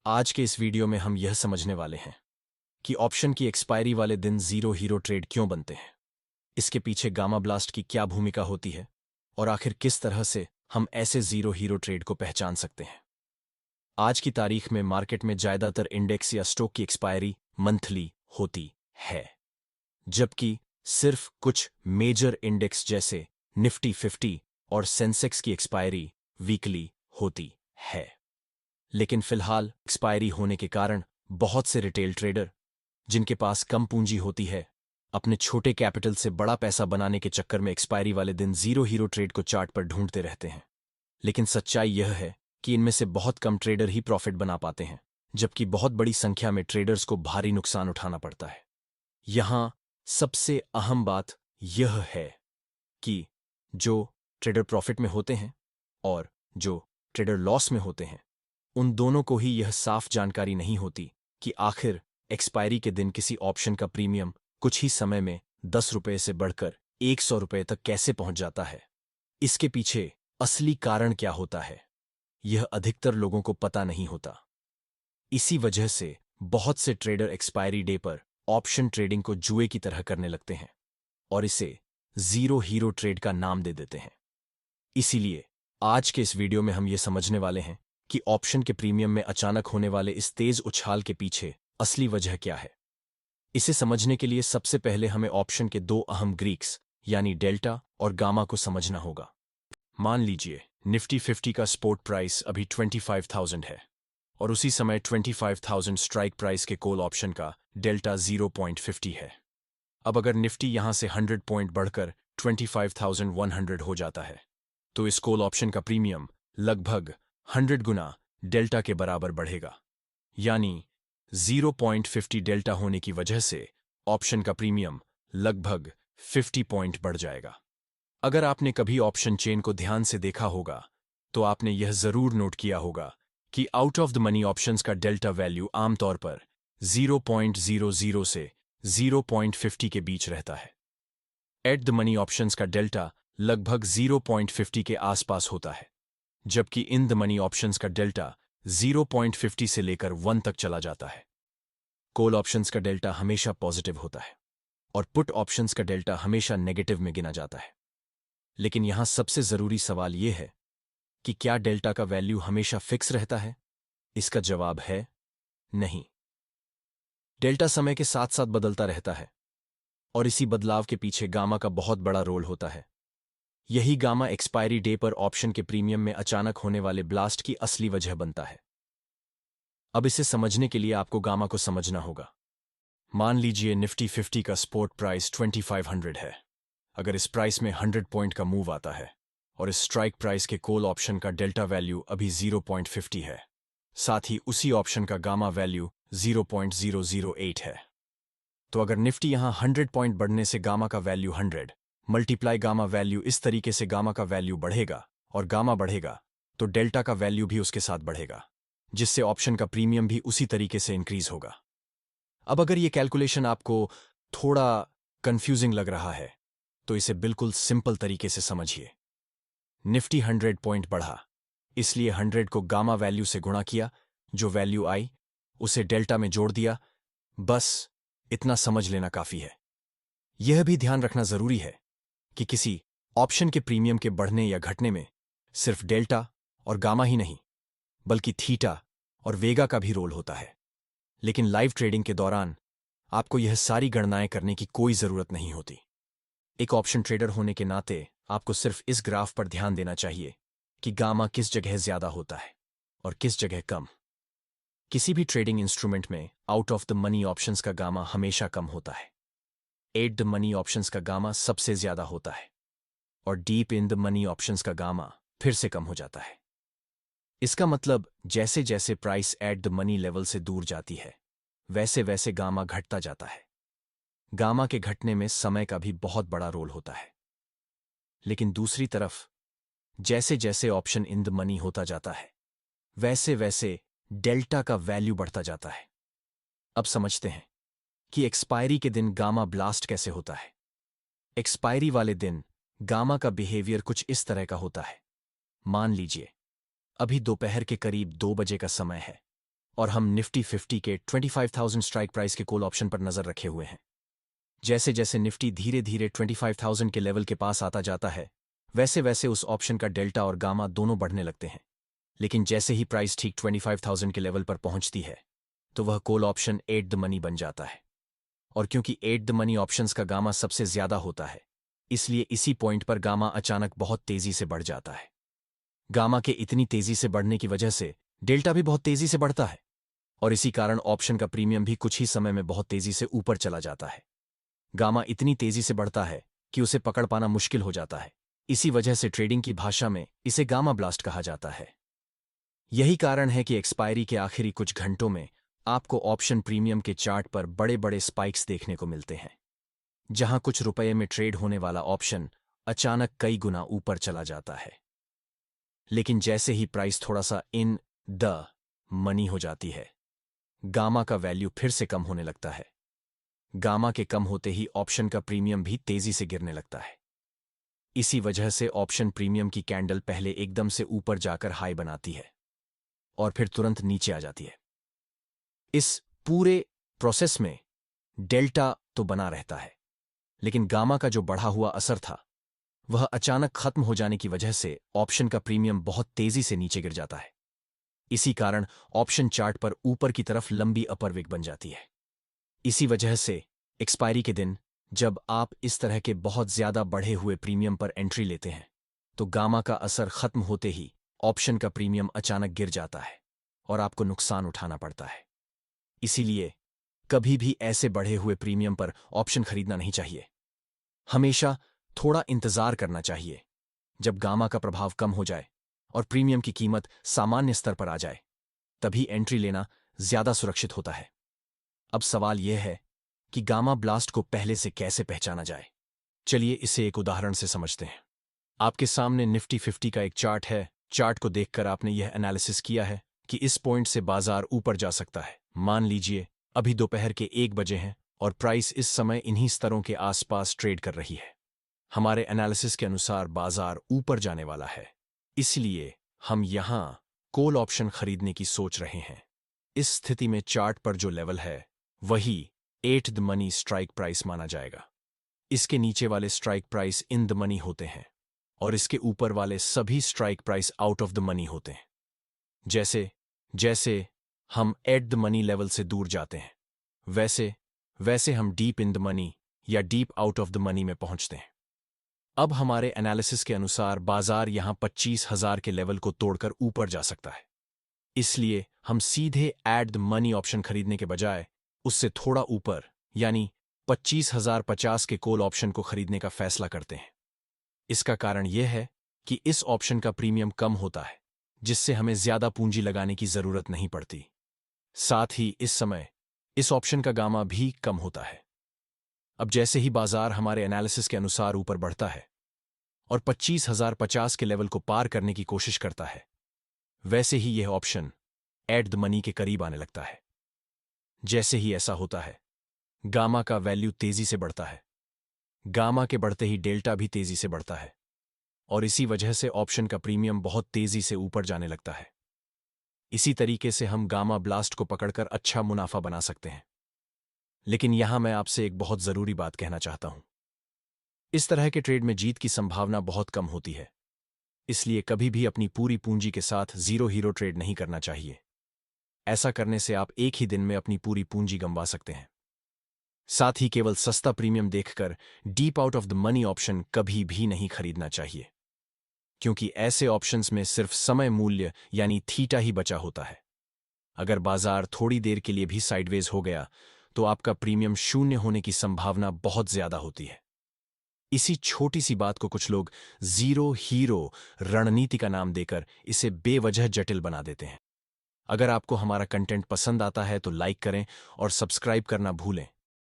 आज के इस वीडियो में हम यह समझने वाले हैं कि ऑप्शन की एक्सपायरी वाले दिन जीरो हीरो ट्रेड क्यों बनते हैं, इसके पीछे गामा ब्लास्ट की क्या भूमिका होती है और आखिर किस तरह से हम ऐसे जीरो हीरो ट्रेड को पहचान सकते हैं। आज की तारीख में मार्केट में ज्यादातर इंडेक्स या स्टॉक की एक्सपायरी मंथली होती है, जबकि सिर्फ कुछ मेजर इंडेक्स जैसे निफ्टी 50 और सेंसेक्स की एक्सपायरी वीकली होती है। लेकिन फिलहाल एक्सपायरी होने के कारण बहुत से रिटेल ट्रेडर, जिनके पास कम पूंजी होती है, अपने छोटे कैपिटल से बड़ा पैसा बनाने के चक्कर में एक्सपायरी वाले दिन जीरो हीरो ट्रेड को चार्ट पर ढूंढते रहते हैं। लेकिन सच्चाई यह है कि इनमें से बहुत कम ट्रेडर ही प्रॉफिट बना पाते हैं, जबकि बहुत बड़ी संख्या में ट्रेडर्स को भारी नुकसान उठाना पड़ता है। यहां सबसे अहम बात यह है कि जो ट्रेडर प्रॉफिट में होते हैं और जो ट्रेडर लॉस में होते हैं, उन दोनों को ही यह साफ जानकारी नहीं होती कि आखिर एक्सपायरी के दिन किसी ऑप्शन का प्रीमियम कुछ ही समय में 10 रुपये से बढ़कर 100 रुपये तक कैसे पहुंच जाता है। इसके पीछे असली कारण क्या होता है, यह अधिकतर लोगों को पता नहीं होता। इसी वजह से बहुत से ट्रेडर एक्सपायरी डे पर ऑप्शन ट्रेडिंग को जुए की तरह करने लगते हैं और इसे जीरो हीरो ट्रेड का नाम दे देते हैं। इसीलिए आज के इस वीडियो में हम ये समझने वाले हैं कि ऑप्शन के प्रीमियम में अचानक होने वाले इस तेज उछाल के पीछे असली वजह क्या है। इसे समझने के लिए सबसे पहले हमें ऑप्शन के दो अहम ग्रीक्स यानी डेल्टा और गामा को समझना होगा। मान लीजिए निफ्टी 50 का स्पोर्ट प्राइस अभी 25,000 है और उसी समय 25,000 स्ट्राइक प्राइस के कॉल ऑप्शन का डेल्टा 0.50 है। अब अगर निफ्टी यहां से 100 पॉइंट बढ़कर 25,100 हो जाता है, तो इस कॉल ऑप्शन का प्रीमियम लगभग 100 गुना डेल्टा के बराबर बढ़ेगा। यानी 0.50 डेल्टा होने की वजह से ऑप्शन का प्रीमियम लगभग 50 पॉइंट बढ़ जाएगा। अगर आपने कभी ऑप्शन चेन को ध्यान से देखा होगा तो आपने यह जरूर नोट किया होगा कि out of the money options का डेल्टा वैल्यू आमतौर पर 0.00 से 0.50 के बीच रहता है। एट द मनी ऑप्शंस का डेल्टा लगभग 0.50 के आसपास होता है, जबकि इन द मनी ऑप्शंस का डेल्टा 0.50 से लेकर 1 तक चला जाता है। कॉल ऑप्शंस का डेल्टा हमेशा पॉजिटिव होता है और पुट ऑप्शंस का डेल्टा हमेशा नेगेटिव में गिना जाता है। लेकिन यहां सबसे जरूरी सवाल यह है कि क्या डेल्टा का वैल्यू हमेशा फिक्स रहता है? इसका जवाब है नहीं। डेल्टा समय के साथ साथ बदलता रहता है और इसी बदलाव के पीछे गामा का बहुत बड़ा रोल होता है। यही गामा एक्सपायरी डे पर ऑप्शन के प्रीमियम में अचानक होने वाले ब्लास्ट की असली वजह बनता है। अब इसे समझने के लिए आपको गामा को समझना होगा। मान लीजिए निफ्टी 50 का स्पोर्ट प्राइस 2500 है। अगर इस प्राइस में 100 पॉइंट का मूव आता है और इस स्ट्राइक प्राइस के कॉल ऑप्शन का डेल्टा वैल्यू अभी 0.50 है, साथ ही उसी ऑप्शन का गामा वैल्यू 0.008 है, तो अगर निफ्टी यहां 100 पॉइंट बढ़ने से गामा का वैल्यू 100 मल्टीप्लाई गामा वैल्यू इस तरीके से गामा का वैल्यू बढ़ेगा और गामा बढ़ेगा तो डेल्टा का वैल्यू भी उसके साथ बढ़ेगा, जिससे ऑप्शन का प्रीमियम भी उसी तरीके से इंक्रीज होगा। अब अगर ये कैलकुलेशन आपको थोड़ा कंफ्यूजिंग लग रहा है तो इसे बिल्कुल सिंपल तरीके से समझिए। निफ्टी 100 पॉइंट बढ़ा, इसलिए 100 को गामा वैल्यू से गुणा किया, जो वैल्यू आई उसे डेल्टा में जोड़ दिया। बस इतना समझ लेना काफी है। यह भी ध्यान रखना जरूरी है कि किसी ऑप्शन के प्रीमियम के बढ़ने या घटने में सिर्फ डेल्टा और गामा ही नहीं, बल्कि थीटा और वेगा का भी रोल होता है। लेकिन लाइव ट्रेडिंग के दौरान आपको यह सारी गणनाएं करने की कोई जरूरत नहीं होती। एक ऑप्शन ट्रेडर होने के नाते आपको सिर्फ इस ग्राफ पर ध्यान देना चाहिए कि गामा किस जगह ज्यादा होता है और किस जगह कम। किसी भी ट्रेडिंग इंस्ट्रूमेंट में out of the money options का गामा हमेशा कम होता है। एट द मनी ऑप्शंस का गामा सबसे ज्यादा होता है और deep in the money options का गामा फिर से कम हो जाता है। इसका मतलब जैसे जैसे price at the money level से दूर जाती है, वैसे वैसे गामा घटता जाता है। गामा के घटने में समय का भी बहुत बड़ा रोल होता है। लेकिन दूसरी तरफ जैसे जैसे ऑप्शन इन द मनी होता जाता है, वैसे वैसे डेल्टा का वैल्यू बढ़ता जाता है। अब समझते हैं कि एक्सपायरी के दिन गामा ब्लास्ट कैसे होता है। एक्सपायरी वाले दिन गामा का बिहेवियर कुछ इस तरह का होता है। मान लीजिए अभी दोपहर के करीब 2 बजे का समय है और हम निफ्टी 50 के 25,000 स्ट्राइक प्राइस के कॉल ऑप्शन पर नजर रखे हुए हैं। जैसे जैसे निफ्टी धीरे धीरे 25,000 के लेवल के पास आता जाता है, वैसे वैसे उस ऑप्शन का डेल्टा और गामा दोनों बढ़ने लगते हैं। लेकिन जैसे ही प्राइस ठीक 25,000 के लेवल पर पहुंचती है, तो वह call option at the money बन जाता है। और क्योंकि एट द मनी ऑप्शंस का गामा सबसे ज्यादा होता है, इसलिए इसी पॉइंट पर गामा अचानक बहुत तेजी से बढ़ जाता है। गामा के इतनी तेजी से बढ़ने की वजह से डेल्टा भी बहुत तेजी से बढ़ता है, और इसी कारण ऑप्शन का प्रीमियम भी कुछ ही समय में बहुत तेजी से ऊपर चला जाता है। गामा इतनी तेजी से बढ़ता है कि उसे पकड़ पाना मुश्किल हो जाता है। इसी वजह से ट्रेडिंग की भाषा में इसे गामा ब्लास्ट कहा जाता है। यही कारण है कि एक्सपायरी के आखिरी कुछ घंटों में आपको ऑप्शन प्रीमियम के चार्ट पर बड़े बड़े स्पाइक्स देखने को मिलते हैं, जहां कुछ रुपये में ट्रेड होने वाला ऑप्शन अचानक कई गुना ऊपर चला जाता है। लेकिन जैसे ही प्राइस थोड़ा सा इन द मनी हो जाती है, गामा का वैल्यू फिर से कम होने लगता है। गामा के कम होते ही ऑप्शन का प्रीमियम भी तेजी से गिरने लगता है। इसी वजह से ऑप्शन प्रीमियम की कैंडल पहले एकदम से ऊपर जाकर हाई बनाती है और फिर तुरंत नीचे आ जाती है। इस पूरे प्रोसेस में डेल्टा तो बना रहता है, लेकिन गामा का जो बढ़ा हुआ असर था, वह अचानक खत्म हो जाने की वजह से ऑप्शन का प्रीमियम बहुत तेजी से नीचे गिर जाता है। इसी कारण ऑप्शन चार्ट पर ऊपर की तरफ लंबी अपर विक बन जाती है। इसी वजह से एक्सपायरी के दिन जब आप इस तरह के बहुत ज्यादा बढ़े हुए प्रीमियम पर एंट्री लेते हैं, तो गामा का असर खत्म होते ही ऑप्शन का प्रीमियम अचानक गिर जाता है और आपको नुकसान उठाना पड़ता है। इसीलिए कभी भी ऐसे बढ़े हुए प्रीमियम पर ऑप्शन खरीदना नहीं चाहिए। हमेशा थोड़ा इंतजार करना चाहिए। जब गामा का प्रभाव कम हो जाए और प्रीमियम की कीमत सामान्य स्तर पर आ जाए, तभी एंट्री लेना ज्यादा सुरक्षित होता है। अब सवाल यह है कि गामा ब्लास्ट को पहले से कैसे पहचाना जाए। चलिए इसे एक उदाहरण से समझते हैं। आपके सामने निफ्टी 50 का एक चार्ट है। चार्ट को देखकर आपने यह एनालिसिस किया है कि इस पॉइंट से बाजार ऊपर जा सकता है। मान लीजिए अभी दोपहर के 1 बजे हैं और प्राइस इस समय इन्हीं स्तरों के आसपास ट्रेड कर रही है। हमारे एनालिसिस के अनुसार बाजार ऊपर जाने वाला है, इसलिए हम यहां कॉल ऑप्शन खरीदने की सोच रहे हैं। इस स्थिति में चार्ट पर जो लेवल है, वही at the money strike price माना जाएगा। इसके नीचे वाले strike price in the money होते हैं और इसके ऊपर वाले सभी strike price out of the money होते हैं। जैसे जैसे हम एट द मनी लेवल से दूर जाते हैं, वैसे वैसे हम डीप इन द मनी या deep out of the money में पहुंचते हैं। अब हमारे एनालिसिस के अनुसार बाजार यहां 25,000 के लेवल को तोड़कर ऊपर जा सकता है। इसलिए हम सीधे एट द मनी ऑप्शन खरीदने के बजाय उससे थोड़ा ऊपर यानी 25,050 के कॉल ऑप्शन को खरीदने का फैसला करते हैं। इसका कारण यह है कि इस ऑप्शन का प्रीमियम कम होता है, जिससे हमें ज्यादा पूंजी लगाने की जरूरत नहीं पड़ती। साथ ही इस समय इस ऑप्शन का गामा भी कम होता है। अब जैसे ही बाजार हमारे एनालिसिस के अनुसार ऊपर बढ़ता है और 25,050 के लेवल को पार करने की कोशिश करता है, वैसे ही यह ऑप्शन एट द मनी के करीब आने लगता है। जैसे ही ऐसा होता है, गामा का वैल्यू तेजी से बढ़ता है। गामा के बढ़ते ही डेल्टा भी तेजी से बढ़ता है और इसी वजह से ऑप्शन का प्रीमियम बहुत तेजी से ऊपर जाने लगता है। इसी तरीके से हम गामा ब्लास्ट को पकड़कर अच्छा मुनाफा बना सकते हैं। लेकिन यहां मैं आपसे एक बहुत जरूरी बात कहना चाहता हूं। इस तरह के ट्रेड में जीत की संभावना बहुत कम होती है, इसलिए कभी भी अपनी पूरी पूंजी के साथ जीरो हीरो ट्रेड नहीं करना चाहिए। ऐसा करने से आप एक ही दिन में अपनी पूरी पूंजी गंवा सकते हैं। साथ ही केवल सस्ता प्रीमियम देखकर deep out of the money option कभी भी नहीं खरीदना चाहिए, क्योंकि ऐसे ऑप्शंस में सिर्फ समय मूल्य यानी थीटा ही बचा होता है। अगर बाजार थोड़ी देर के लिए भी साइडवेज हो गया, तो आपका प्रीमियम शून्य होने की संभावना बहुत ज्यादा होती है। इसी छोटी सी बात को कुछ लोग जीरो हीरो रणनीति का नाम देकर इसे बेवजह जटिल बना देते हैं। अगर आपको हमारा कंटेंट पसंद आता है तो लाइक करें और सब्सक्राइब करना भूलें।